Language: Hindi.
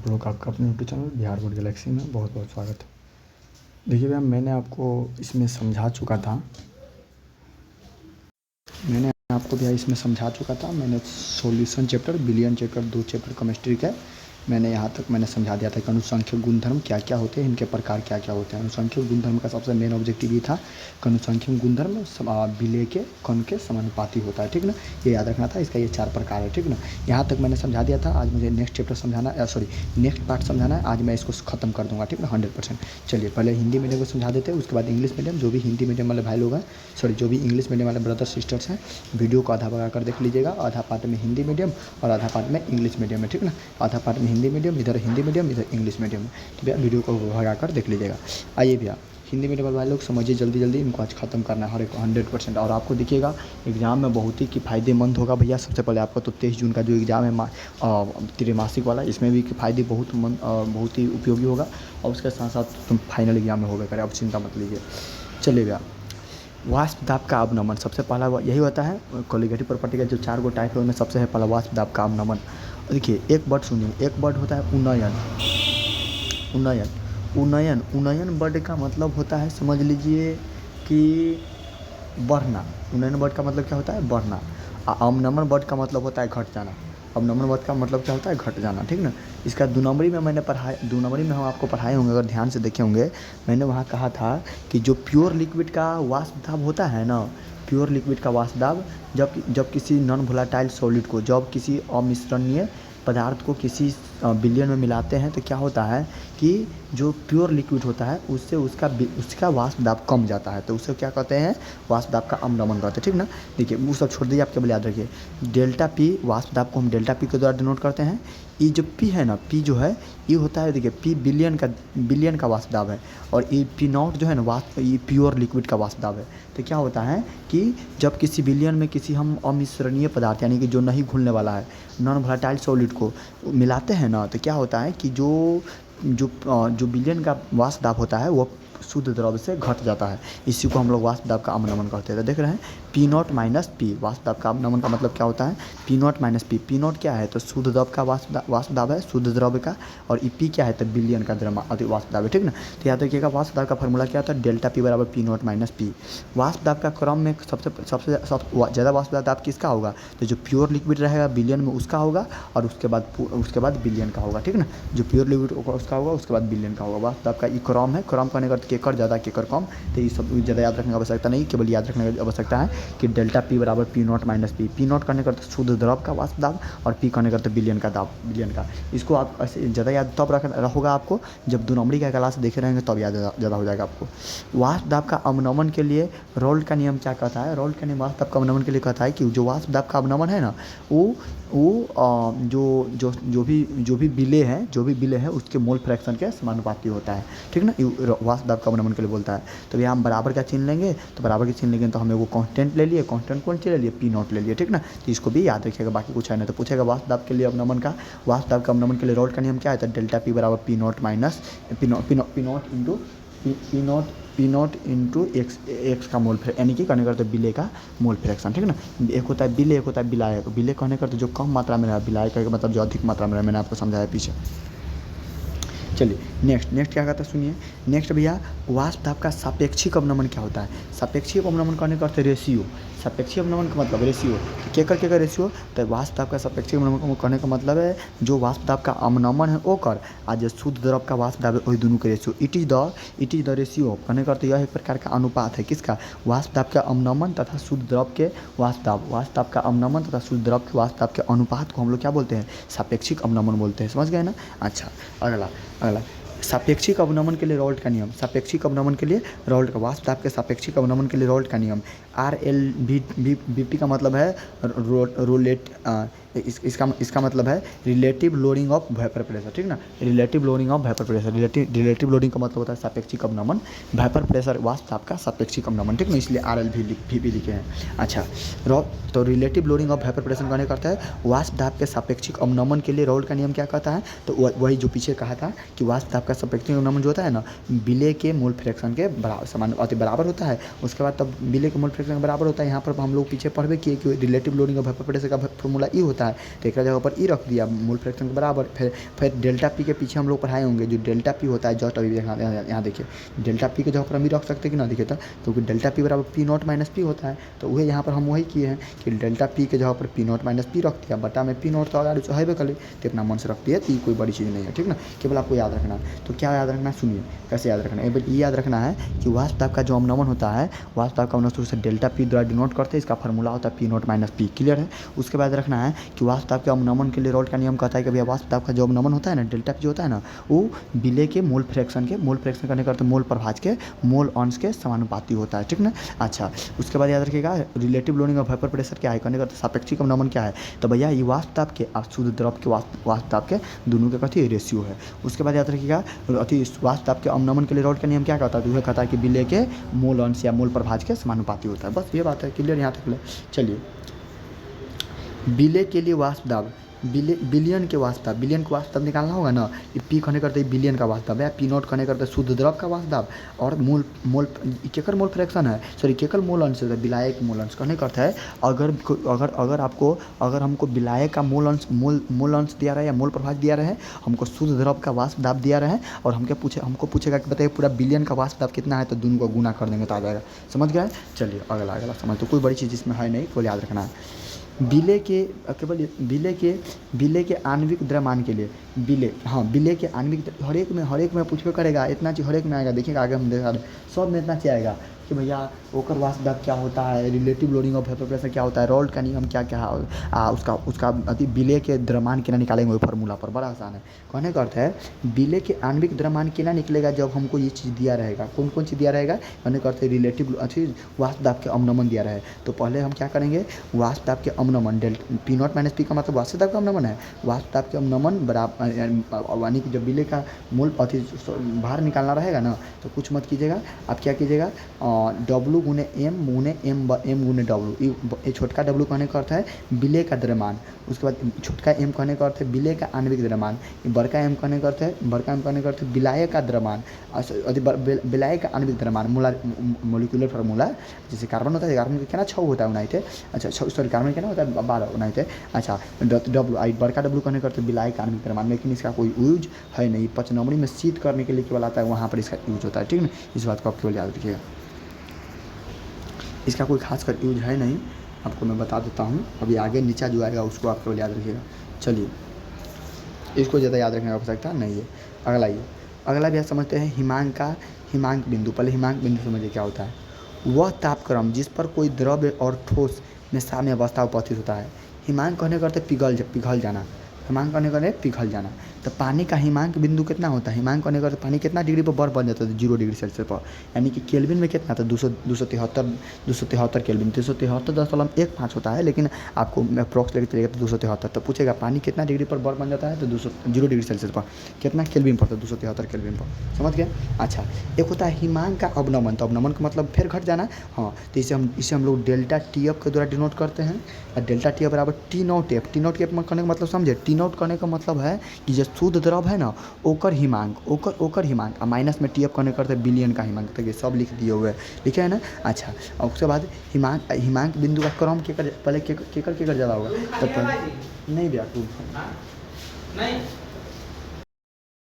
आप लोग का आपका अपने YouTube channel Bihar board Galaxy में बहुत बहुत स्वागत है। देखिए भैया, मैंने आपको इसमें समझा चुका था मैंने solution chapter, billion chapter, 2 chapter chemistry के मैंने यहाँ तक मैंने समझा दिया था कि अनुसंख्यक गुणधर्म क्या क्या होते हैं, इनके प्रकार क्या क्या होते हैं। अनुसंख्यक गुणधर्म का सबसे मेन ऑब्जेक्टिव ये था कि अनुसंख्यक गुणधर्म विलेय के कण के समानुपाती होता है, ठीक ना। ये याद रखना था, इसका ये 4 प्रकार है, ठीक ना। यहाँ तक मैंने समझा दिया था। आज मुझे नेक्स्ट चैप्टर समझाना नेक्स्ट पार्ट समझाना है। आज मैं इसको ख़त्म कर दूँगा, ठीक ना, 100%। चलिए पहले हिंदी मीडियम को समझा देते हैं, उसके बाद इंग्लिश मीडियम। जो भी हिंदी मीडियम वाले भाई लोग हैं, जो भी इंग्लिश मीडियम वाले ब्रदर सिस्टर्स हैं, वीडियो को आधा भगा कर देख लीजिएगा। आधा पार्ट में हिंदी मीडियम और आधा पार्ट में इंग्लिश मीडियम है, ठीक ना। आधा पार्ट में हिंदी मीडियम, इधर हिंदी मीडियम, इधर इंग्लिश मीडियम है। तो भैया वीडियो को भगा कर देख लीजिएगा। आइए भैया, हिंदी मीडियम वाले लोग समझिए जल्दी जल्दी, इनको आज ख़त्म करना है हर एक 100%। और आपको दिखिएगा एग्ज़ाम में बहुत ही फ़ायदेमंद होगा भैया। सबसे पहले आपका तो 23 जून का जो एग्ज़ाम है त्रैमासिक वाला, इसमें भी फ़ायदे बहुत ही उपयोगी होगा। और उसके साथ साथ तुम फाइनल एग्ज़ाम में होगा करे, अब चिंता मत लीजिए। चलिए भैया, वाष्प दाब का अवनमन सबसे पहला यही होता है। कोलिगेटिव प्रॉपर्टी का जो 4 गो टाइप है उनमें सबसे है पहला वाष्प दाब का अवनमन। देखिए एक वर्ड सुनिए, एक वर्ड होता है उन्नयन। उन्नयन वर्ड का मतलब होता है, समझ लीजिए कि बढ़ना। उन्नयन वर्ड का मतलब क्या होता है? बढ़ना। अवनमन वर्ड का मतलब होता है घट जाना। अवनमन वर्ड का मतलब क्या होता है? घट जाना, ठीक ना। इसका 2 नंबरी में हम आपको पढ़ाए होंगे, अगर ध्यान से देखे होंगे। मैंने वहाँ कहा था कि जो प्योर लिक्विड का वाष्प दाब होता है ना, प्योर लिक्विड का वाष्प दाब, जब किसी नॉन वोलेटाइल सॉलिड को, जब किसी अमिश्रणीय पदार्थ को किसी विलयन में मिलाते हैं तो क्या होता है कि जो प्योर लिक्विड होता है उससे उसका वाष्प दाब कम जाता है। तो उसे क्या कहते हैं? वाष्प दाब का अवनमन कहते हैं, ठीक ना। देखिए वो सब छोड़ दीजिए, आप केवल याद रखिए डेल्टा पी, वाष्प दाब को हम डेल्टा पी के द्वारा डिनोट करते हैं। ये जो पी है ना, पी जो है ये होता है, देखिए पी बिलियन का वाष्प दाब है। और ये पी नॉट जो है ना, ये प्योर लिक्विड का वाष्प दाब है। तो क्या होता है कि जब किसी विलयन में किसी हम अमिश्रणीय पदार्थ, यानी कि जो नहीं घुलने वाला है, नॉन वोलेटाइल सॉलिड को मिलाते हैं ना, तो क्या होता है कि जो विलयन का वाष्प दाब होता है वो शुद्ध द्रव से घट जाता है। इसी को हम लोग वाष्प दाब का अवनमन कहते हैं। तो देख रहे हैं पी नॉट माइनस पी, वाष्प दाब का अवनमन का मतलब क्या होता है? P not minus P. P not क्या है? तो शुद्ध द्रव का वाष्प दाब है, शुद्ध द्रव का। और ई पी क्या है? तो बिलियन का वाष्प दाब है, ठीक ना। तो याद रखिएगा वाष्प दाब का फॉर्मूला क्या होता है? डेल्टा पी बराबर पी नॉट माइनस पी। वाष्प दाब का क्रम में सबसे ज़्यादा वाष्प दाब किसका होगा? तो जो प्योर लिक्विड रहेगा बिलियन में उसका होगा, और उसके बाद बिलियन का होगा, ठीक ना। जो प्योर लिक्विड उसका होगा, उसके बाद बिलियन का होगा। वाष्प दाब का ये क्रम है। क्रम करने का केकर ज़्यादा केकर कम, तो ये सब ज़्यादा याद रखने की आवश्यकता नहीं, केवल याद रखने की आवश्यकता है कि डेल्टा पी बराबर P not minus P. P not करने का शुद्ध द्रव का वाष्प दाब, और पी करने का बिलियन का। इसको आप ऐसे ज़्यादा याद तब होगा आपको जब 2 नंबरी का क्लास देखे रहेंगे, तब याद ज़्यादा हो जाएगा आपको। वाष्प दाब का अवनमन के लिए रोल्ट का नियम क्या कहता है? रोल्ट का नियम वाष्प दाब का अवनमन के लिए कहता है कि जो वाष्प दाब का अवनमन है ना, वो जो भी विलेय है उसके मोल फ्रैक्शन के समानुपाती होता है, ठीक ना। वाष्प दाब का अवनमन के लिए बोलता है। तो भैया हम बराबर का चिन्ह लेंगे, तो हम वो कांस्टेंट ले लिए। कांस्टेंट कौन सी ले लिए? पी नॉट ले लिए, ठीक ना। तो इसको भी याद रखिएगा, बाकी कुछ है ना तो पूछेगा। वाष्प दाब के लिए अवनमन का, वाष्प दाब का अवनमन के लिए रोल्ट का नियम क्या है? तो डेल्टा पी बराबर P not minus P not into x का मोल फ्रैक्शन, यानी कि कहने करते विलेय का मोल फ्रैक्शन, ठीक ना। एक होता है विलेय, एक होता है विलायक। विलेय कहने करते जो कम मात्रा में रहा, विलायक का मतलब जो अधिक मात्रा में रहा। मैंने आपको समझाया पीछे। चलिए नेक्स्ट क्या कहता है सुनिए। नेक्स्ट भैया, वाष्प दाब का सापेक्षिक अवनमन क्या होता है? सापेक्षिक अवनमन कहने का अर्थ रेशियो। सापेक्षिक अवनमन का मतलब रेशियो, केकर रेशियो? तो वाष्प दाब का सापेक्षिक अवनमन कहने का मतलब है जो वाष्प दाब का अवनमन है ओकर, आज जो शुद्ध द्रव का वाष्प दाब है वही दोनों के ratio. It is the ratio कहने का अर्थ यह एक प्रकार का अनुपात है किसका? वाष्प दाब का अवनमन तथा शुद्ध द्रव के वाष्प दाब। वाष्प दाब का अवनमन तथा शुद्ध द्रव के वाष्प दाब के अनुपात को हम लोग क्या बोलते हैं? सापेक्षिक अवनमन बोलते हैं। समझ गए ना? अच्छा, अगला सापेक्षिक अवनमन के लिए रोल्ट का नियम। सापेक्षिक अवनमन के लिए रोल्ट का, वाष्प दाब के सापेक्षिक अवनमन के लिए रोल्ट का नियम। RLVP का मतलब है इसका मतलब है relative loading of vapour pressure, ठीक ना। Relative loading of vapour pressure. Relative loading का मतलब होता है सापेक्षिक अवनमन। वेपर प्रेशर वाष्प दाब का सापेक्षिक अवनमन, ठीक ना, इसलिए RLVP लिखे हैं। अच्छा, तो relative loading of vapour pressure कहने का अर्थ है वाष्प दाब के सापेक्षिक अवनमन के लिए रोल्ट का नियम क्या कहता है? तो वही जो पीछे कहा था कि वाष्प दाब का सापेक्षिक अवनमन जो होता है ना, विलेय के मोल फ्रैक्शन के बराबर होता है। उसके बाद तब विलेय के मोल फ्रैक्शन के बराबर होता है। यहाँ पर हम लोग पीछे पढ़ किए कि relative loading of vapour pressure का फॉर्मूला ये होता होता है, तो एक जगह पर ई रख दिया मोल फ्रैक्शन के बराबर। फिर डेल्टा पी के पीछे हम लोग पढ़ाए होंगे, जो डेल्टा पी होता है जस्ट अभी यहाँ देखिए, डेल्टा पी के जगह पर हम ही रख सकते कि ना देखिए, तो क्योंकि डेल्टा पी बराबर पी नॉट माइनस पी होता है, तो वही यहाँ पर हम वही किए हैं कि डेल्टा पी के जगह पर पी नॉट माइनस पी रख दिया, बटा में पी नॉट तो अगर है भी कल तो अपना मन से रख दिया, तो ये कोई बड़ी चीज़ नहीं है, ठीक ना, केवल आपको याद रखना है। तो क्या याद रखना है, सुनिए कैसे याद रखना है। एक बार ये याद रखना है कि वाष्प दाब का जो अवनमन होता है, वाष्प दाब का अवनमन से डेल्टा पी द्वारा डिनोट करते हैं, इसका फार्मूला होता है P not minus P, clear है। उसके बाद रखना है कि वाष्प दाब के अवनमन के लिए रोल्ट का नियम कहता है कि भैया वाष्प दाब का जो अवनमन होता है ना, डेल्टा पी जो होता है ना, वो विलेय के मोल फ्रैक्शन करने करते मोल प्रभाज के मोल अंश के समानुपाती होता है, ठीक ना। अच्छा, उसके बाद याद रखिएगा relative loading of vapour pressure क्या है, करने करते सापेक्षिक अवनमन क्या है, तो भैया ये वाष्प दाब के और शुद्ध द्रव के वाष्प दाब के दोनों के कथी रेशियो है। उसके बाद याद रखिएगा अति वाष्प दाब के अवनमन के लिए रोल्ट का नियम क्या कहता है, तो वह कहता है कि विलेय के मोल अंश या मोल प्रभाज के समानुपाती होता है। बस ये बात है, क्लियर यहाँ तक ले। चलिए, विलेय के लिए वाष्प दाब, बिलियन के वाष्प दाब, बिलियन का वाष्प दाब निकालना होगा ना, ये पी कहने करते बिलियन का वाष्प दाब है, पी नॉट कहने करते शुद्ध द्रव का वाष्प दाब, और मोल केकर मोल फ्रैक्शन है, सॉरी केकर मोल अंश है, विलायक मोल अंश कहने करता है। अगर हमको विलायक का मोल अंश दिया रहे या मोल प्रभाज दिया रहे, हमको शुद्ध द्रव का वाष्प दाब दिया रहे और हमको पूछेगा कि बताइए पूरा बिलियन का वाष्प दाब कितना है, तो दोनों को गुना कर देंगे तो आ जाएगा, समझ गए। चलिए अगला समझ, तो कोई बड़ी चीज़ इसमें है नहीं, केवल याद रखना है। विलेय के आणविक द्रव्यमान के लिए विलेय के आणविक हर एक में पूछबे करेगा, इतना चीज़ हर एक में आएगा, देखिएगा आगे हम देखा सब में इतना चीज़ आएगा कि भैया ओकर वाष्प दाब क्या होता है, relative loading of vapour pressure क्या होता है, रोल्ट का नियम क्या क्या है, उसका अति विलेय के द्रव्यमान केना निकालेंगे वो फार्मूला पर, बड़ा आसान है। कहने का अर्थ है विलेय के आणविक द्रव्यमान केना निकलेगा, जब हमको ये चीज़ दिया रहेगा, कौन कौन चीज़ दिया रहेगा, कहने का अर्थ है रिलेटिव वाष्प दाब के अवनमन दिया रहे, तो पहले हम क्या करेंगे, वाष्प दाब के अवनमन पी नॉट माइनस पी का मतलब वाष्प दाब का अवनमन है, वाष्प दाब के अवनमन बराबर यानी कि जब विलेय का मूल बाहर निकालना रहेगा ना, तो कुछ मत कीजिएगा, आप क्या कीजिएगा डब्लू गुने एम गुने डब्लू, ये छोटका डब्लू कहने का अर्थ है विलेय का द्रव्यमान, उसके बाद छोटका एम कहने का अर्थ है विलेय का आणविक द्रव्यमान, बड़का एम कहने का अर्थ है विलायक का द्रव्यमान, विलायक का आणविक द्रव्यमान मोलिकुलर फार्मूला, जैसे कार्बन होता है, कार्बन का कितना 6 होता है उनाइट, अच्छा सॉरी कार्बन कितना होता है 12 उनाइट, अच्छा डब्लू बड़का डब्लू कहने का अर्थ है विलायक का आणविक द्रव्यमान, लेकिन इसका कोई यूज है नहीं, 5 नंबरी में शीत करने के लिए केवल आता है, वहाँ पर इसका यूज होता है, ठीक है। इस बात को आप केवल याद रखिएगा, इसका कोई खास कर यूज है नहीं, आपको मैं बता देता हूँ, अभी आगे नीचा जो आएगा उसको आप केवल याद रखिएगा। चलिए, इसको ज़्यादा याद रखने की आवश्यकता नहीं है। अगला भी आप समझते हैं हिमांक बिंदु। पहले हिमांक बिंदु समझिए क्या होता है, वह तापक्रम जिस पर कोई द्रव्य और ठोस में साम्य अवस्था उपस्थित होता है। हिमांक कहने का अर्थ है पिघल जाना, हिमांक कहने का अर्थ पिघल जाना, तो पानी का हिमांक बिंदु कितना होता है, हिमांक कहने का अर्थ पानी कितना डिग्री पर बर्फ बन जाता है, 0 डिग्री सेल्सियस पर, यानी कि केल्विन में कितना था 273 केल्विन, 373.15 होता है, लेकिन आपको अप्रॉक्स लेके चलेगा तो 273, तो पूछेगा पानी कितना डिग्री पर बर्फ बन जाता है, तो 0 डिग्री सेल्सियस पर कितना केल्विन पर, तो 273 केल्विन पर, समझ गए। अच्छा, एक होता है हिमांक का अवनमन, तो अवनमन का मतलब फिर घट जाना, हाँ, तो इसे हम लोग डेल्टा टी एफ के द्वारा डिनोट करते हैं, और डेल्टा टी एफ बराबर टी नॉट एफ कहने का मतलब समझे, टी नॉट कहने का मतलब है कि जो शुद्ध द्रव है ना ओकर हिमांक, ओकर हिमांक, माइनस में टी एफ कहने करते बिलियन का हिमांक, तो ये सब लिख दिए हुए लिखे है ना। अच्छा, और उसके बाद हिमांक बिंदु का क्रम केकर ज़्यादा होगा, तो नहीं भैया नहीं